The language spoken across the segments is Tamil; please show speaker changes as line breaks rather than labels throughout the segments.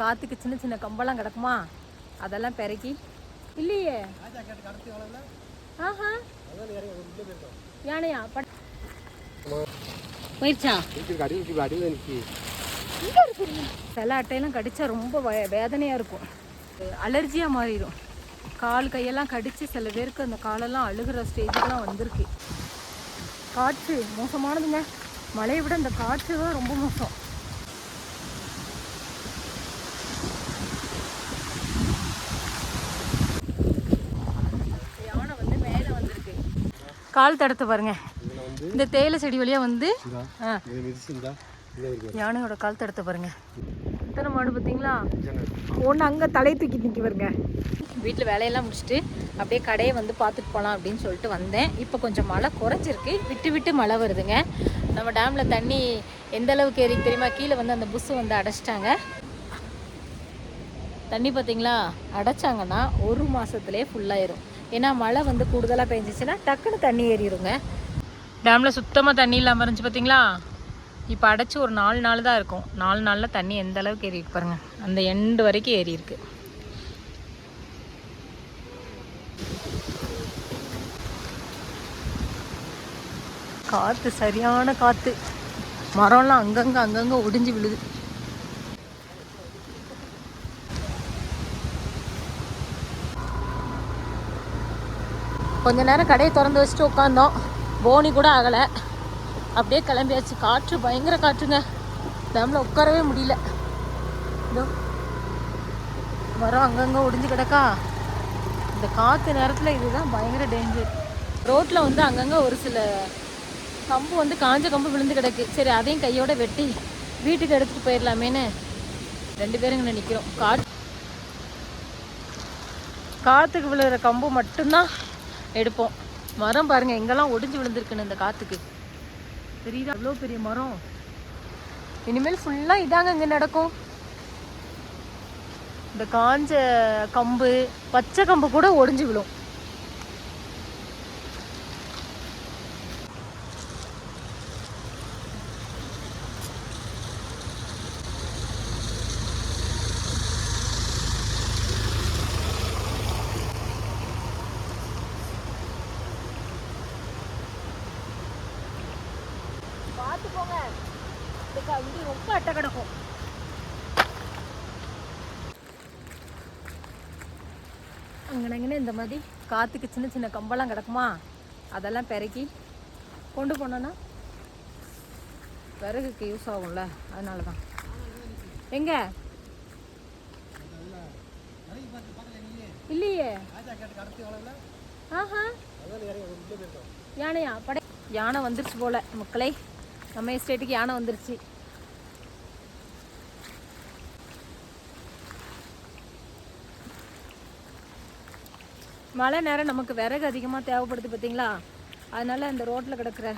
காற்றுக்கு சின்ன சின்ன கம்பெல்லாம் கிடக்குமா, அதெல்லாம் பெருக்கி இல்லையே. ஆஹா, யானையா போயிடுச்சா? சில அட்டையெல்லாம் கடிச்சா ரொம்ப வேதனையாக இருக்கும், அலர்ஜியாக மாறிடும். கால் கையெல்லாம் கடித்து சில பேருக்கு அந்த காலெல்லாம் அழுகிற ஸ்டேஜுக்கெல்லாம் வந்திருக்கு. காற்று மோசமானதுங்க. மழையை விட இந்த காற்று தான் ரொம்ப மோசம். யானை வந்து மேலே வந்திருக்கு. கால் தடுத்து பாருங்க. இந்த தேயிலை செடி வழியாக வந்து யானையோட கால் தடுத்து பாருங்க. இத்தனை மாடு பார்த்தீங்களா? ஒன்று அங்கே தலையை தூக்கி நிற்க பாருங்க. வீட்டில் வேலையெல்லாம் முடிச்சுட்டு அப்படியே கடையை வந்து பார்த்துட்டு போகலாம் அப்படின்னு சொல்லிட்டு வந்தேன். இப்போ கொஞ்சம் மழை குறைச்சிருக்கு, விட்டு விட்டு மழை வருதுங்க. நம்ம டேமில் தண்ணி எந்த அளவுக்கு ஏறி தெரியுமா? கீழே வந்து அந்த புஸ்ஸு வந்து அடைச்சிட்டாங்க. தண்ணி பார்த்தீங்களா? அடைச்சாங்கன்னா ஒரு மாதத்துலேயே ஃபுல்லாயிரும். ஏன்னா மழை வந்து கூடுதலாக பெஞ்சிச்சுன்னா டக்குன்னு தண்ணி ஏறிடுங்க. டேமில் சுத்தமாக தண்ணி இல்லாமல் இருந்துச்சு பார்த்தீங்களா? இப்போ அடைச்சி ஒரு 4 நாள் தான் இருக்கும். 4 நாளில் தண்ணி எந்த அளவுக்கு ஏறி இருக்கு பாருங்கள். அந்த எண்டு வரைக்கும் ஏறி இருக்கு. காற்று சரியான காற்று. மரம்லாம் அங்கங்கே ஒடிஞ்சு விழுது. கொஞ்ச நேரம் கடையை திறந்து வச்சுட்டு உட்காந்தோம். போனி கூட ஆகலை, அப்படியே கிளம்பியாச்சு. காற்று பயங்கர காற்றுங்க. டேமில் உட்காரவே முடியல. இதோ மரம் அங்கங்கே ஒடிஞ்சு கிடக்கா. இந்த காற்று நேரத்தில் இதுதான் பயங்கர டேஞ்சர். ரோட்டில் வந்து அங்கங்கே ஒரு சில கம்பு வந்து காஞ்ச கம்பு விழுந்து கிடக்கு. சரி, அதையும் கையோட வெட்டி வீட்டுக்கு எடுத்துகிட்டு போயிடலாமேன்னு 2 பேரும் இங்கே நிற்கிறோம். காற்றுக்கு விழுகிற கம்பு மட்டும்தான் எடுப்போம். மரம் பாருங்கள் எங்கெல்லாம் ஒடிஞ்சு விழுந்துருக்குன்னு இந்த காற்றுக்கு. தெரியுதா? அவ்வளோ பெரிய மரம். இனிமேல் ஃபுல்லாக இதாங்க இங்கே நடக்கும். இந்த காஞ்ச கம்பு, பச்சை கம்பு கூட ஒடிஞ்சு விழும். பார்த்துக்கோங்க, இது ரொம்ப அட்டை கிடக்கும். அங்கனங்கன்னு இந்த மாதிரி காற்றுக்கு சின்ன சின்ன கம்பெல்லாம் கிடக்குமா, அதெல்லாம் பெருக்கி கொண்டு போனோன்னா விறகுக்கு யூஸ் ஆகும்ல, அதனால தான். எங்க இல்லையே. ஆஹா, யானையா? யானை வந்துருச்சு போல மக்களே. நம்ம எஸ்டேட்டுக்கு யானை வந்துருச்சு. மழை நேரம் நமக்கு விறகு அதிகமாக தேவைப்படுது பார்த்தீங்களா? அதனால் அந்த ரோட்டில் கிடக்கிற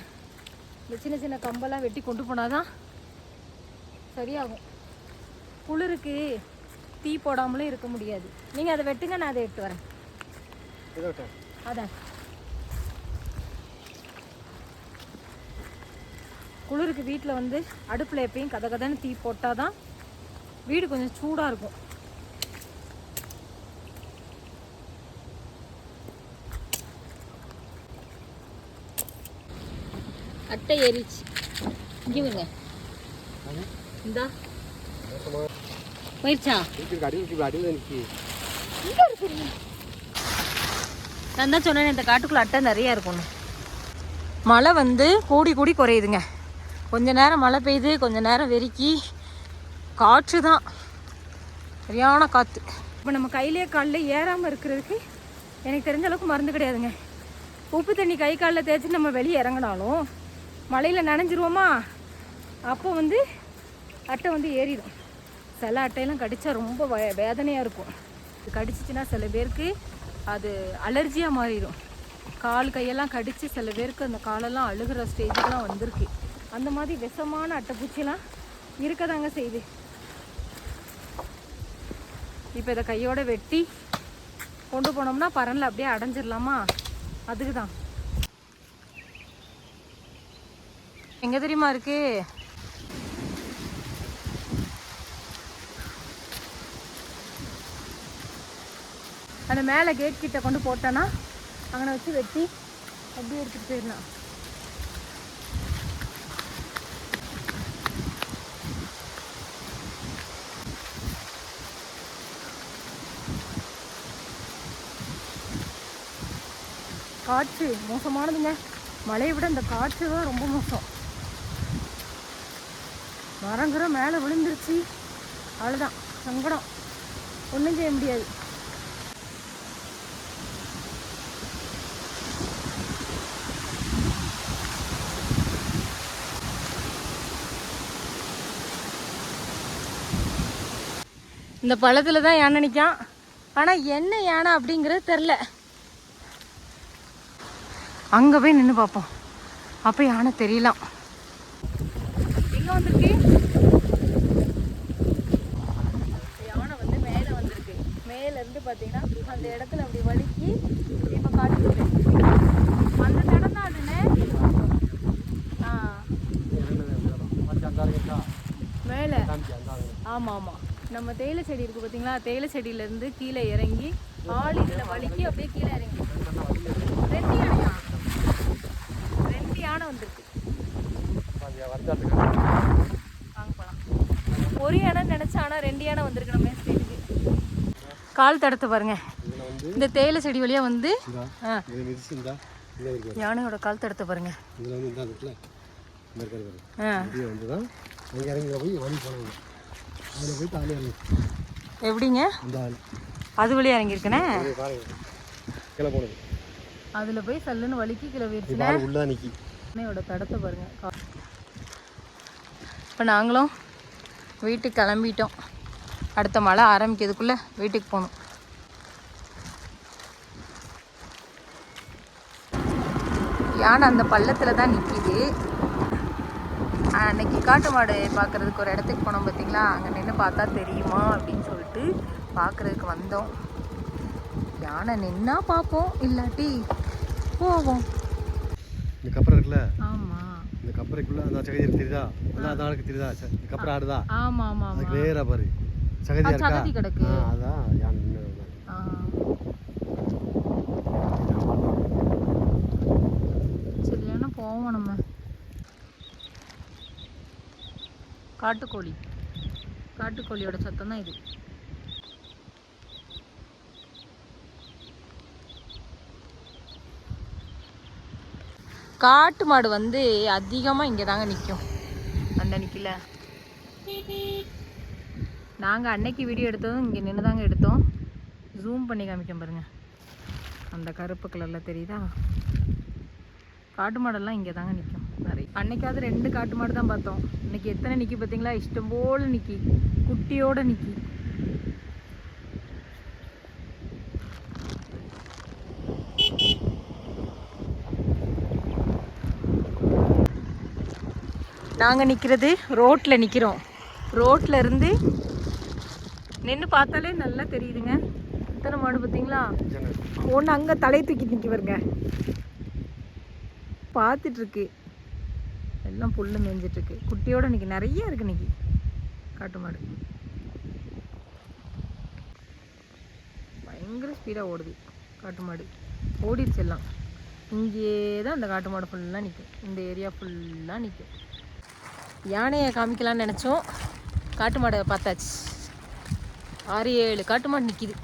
இந்த சின்ன சின்ன கம்பெல்லாம் வெட்டி கொண்டு போனால் தான் சரியாகும். குளிருக்கு தீ போடாமலும் இருக்க முடியாது. நீங்கள் அதை வெட்டுங்க, நான் அதை எடுத்து வரேன். அதான் குளிருக்கு வீட்டில் வந்து அடுப்பில் எப்பயும் கதன்னு தீ போட்டால் தான் வீடு கொஞ்சம் சூடாக இருக்கும். அட்டை ஏறிச்சு. இங்கே இந்தா போயிடுச்சா? நான் தான் சொன்னேன் இந்த காட்டுக்குள்ள அட்டை நிறைய இருக்கும்னு. மழை வந்து கூடி கூடி குறையுதுங்க. கொஞ்ச நேரம் மழை பெய்யுது, கொஞ்ச நேரம் வெறிக்கி காற்று தான், சரியான காற்று. இப்போ நம்ம கையிலே காலில் ஏறாமல் இருக்கிறதுக்கு எனக்கு தெரிஞ்ச அளவுக்கு மருந்து கிடையாதுங்க. உப்பு தண்ணி கை காலில் தேய்ச்சி நம்ம வெளியே இறங்கினாலும் மழையில் நனைஞ்சிருவோமா, அப்போ வந்து அட்டை வந்து ஏறிடும். சில அட்டையெல்லாம் கடித்தா ரொம்ப வேதனையாக இருக்கும். இது கடிச்சிச்சின்னா சில பேருக்கு அது அலர்ஜியாக மாறிடும். கால் கையெல்லாம் கடித்து சில பேருக்கு அந்த காலெல்லாம் அழுகிற ஸ்டேஜுக்கெல்லாம் வந்திருக்கு. அந்த மாதிரி விஷமான அட்டைப்பூச்சிலாம் இருக்கதாங்க செய்யுது. இப்போ இதை கையோடு வெட்டி கொண்டு போனோம்னா பரனில் அப்படியே அடைஞ்சிடலாமா, அதுக்கு தான். எங்கே தெரியுமா இருக்குது? அந்த மேலே கேட் கிட்ட கொண்டு போட்டோன்னா அங்கே வச்சு வெட்டி அப்படியே எடுத்துகிட்டு போயிடலாம். காற்று மோசமானதுங்க. மழையை விட இந்த காற்று தான் ரொம்ப மோசம். மரங்கிற மேலே விழுந்துருச்சு, அவ்வளோதான் சங்கடம், ஒன்றும் செய்ய முடியாது. இந்த பழத்தில் தான் யானை நிற்கான். ஆனால் என்ன யானை அப்படிங்கிறது தெரில. அங்கே போய் நின்று பார்ப்போம், அப்போ யானை தெரியலாம். எங்கே வந்திருக்கு யானை? வந்து மேலே வந்திருக்கு. மேலேருந்து பார்த்தீங்கன்னா அந்த இடத்துல அப்படி வலிக்கி இப்போ காட்டுது. அந்த இடம் தான் அதுன்னு. மேலே ஆமாம் ஆமாம், நம்ம தேயிலை செடி இருக்குது பார்த்தீங்களா, தேயிலை செடியிலேருந்து கீழே இறங்கி ஆள் இதில் வலிக்கி அப்படியே கீழே இறங்கி 2 யானையா? 2 யானை வந்திருக்கு. வாங்க போகலாம். ஒரு யானை நினச்சா, ஆனால் 2 யானை வந்திருக்கு நம்ம ஸ்டேட்டுக்கு. கால் தடத்தை பாருங்க, இந்த தேயிலை செடி வழியாக வந்து யானையோட கால் தடத்தை பாருங்க. எப்படிங்க அது வழியாக இறங்கியிருக்கனே, அதில் போய் சல்லுன்னு வலிக்கு கீழே வீட்டுனோட தடத்தை பாருங்க. இப்போ நாங்களும் வீட்டுக்கு கிளம்பிட்டோம். அடுத்த மழை ஆரம்பிக்கிறதுக்குள்ளே வீட்டுக்கு போகணும். யானை அந்த பள்ளத்தில் தான் நிற்கிது. அன்னைக்கு காட்டு மாடு பார்க்குறதுக்கு ஒரு இடத்துக்கு போனோம் பார்த்தீங்களா, அங்கே நின்று பார்த்தா தெரியுமா அப்படின்னு சொல்லிட்டு பார்க்குறதுக்கு வந்தோம். யானை நின்னா பார்ப்போம், இல்லாட்டி போவோம்.
இந்த கப்பரை இருக்குல்ல,
ஆமாம்,
இந்த கப்பரைக்குள்ள அந்த சகதி தெரியுதா? அந்த ஆளுக்கு தெரியுதா? இந்த கப்பரை ஆடுதா?
ஆமாம் ஆமாம்,
அதுக்கு நேராக பாரு சகதியா இருக்கா?
சகதி கிடக்கு.
அதான் யானை நின்று.
சரி இல்லைன்னா போவோம் நம்ம. காட்டுக்கோழியோட சத்தம் தான் இது. காட்டு மாடு வந்து அதிகமாக இங்கே தாங்க நிற்கும். அந்த நிற்கல, நாங்கள் அன்னைக்கு வீடியோ எடுத்ததும் இங்கே நின்று தாங்க எடுத்தோம். ஜூம் பண்ணி காமிக்க பாருங்க, அந்த கருப்பு கலரில் தெரியுதா? காட்டு மாடெல்லாம் இங்கே தாங்க நிற்கும் நிறைய. அன்னைக்காவது 2 காட்டு மாடு தான் பார்த்தோம். இன்னைக்கு எத்தனை நிற்கி பார்த்தீங்களா? இஷ்டம் போல் நிற்கி, குட்டியோடு நிற்கி. நாங்கள் நிற்கிறது ரோட்டில் நிற்கிறோம். ரோட்டில் இருந்து நின்று பார்த்தாலே நல்லா தெரியுதுங்க. எத்தனை மாடு பார்த்தீங்களா? ஒன்று அங்கே தலை தூக்கி நிற்க வருங்க, பார்த்துட்ருக்கு. எல்லாம் புல்லு மேய்ஞ்சிட்ருக்கு. குட்டியோடு இன்றைக்கி நிறைய இருக்குது. இன்றைக்கி காட்டு மாடு பயங்கர ஸ்பீடாக ஓடுது. காட்டு மாடு ஓடிடுச்சு எல்லாம். இங்கே தான் அந்த காட்டு மாடு ஃபுல்லாக நிற்கும். இந்த ஏரியா ஃபுல்லாக நிற்கும். யானையை காமிக்கலான்னு நினச்சோம், காட்டு மாடை பார்த்தாச்சு. 6-7 காட்டு மாடு நிற்கிது.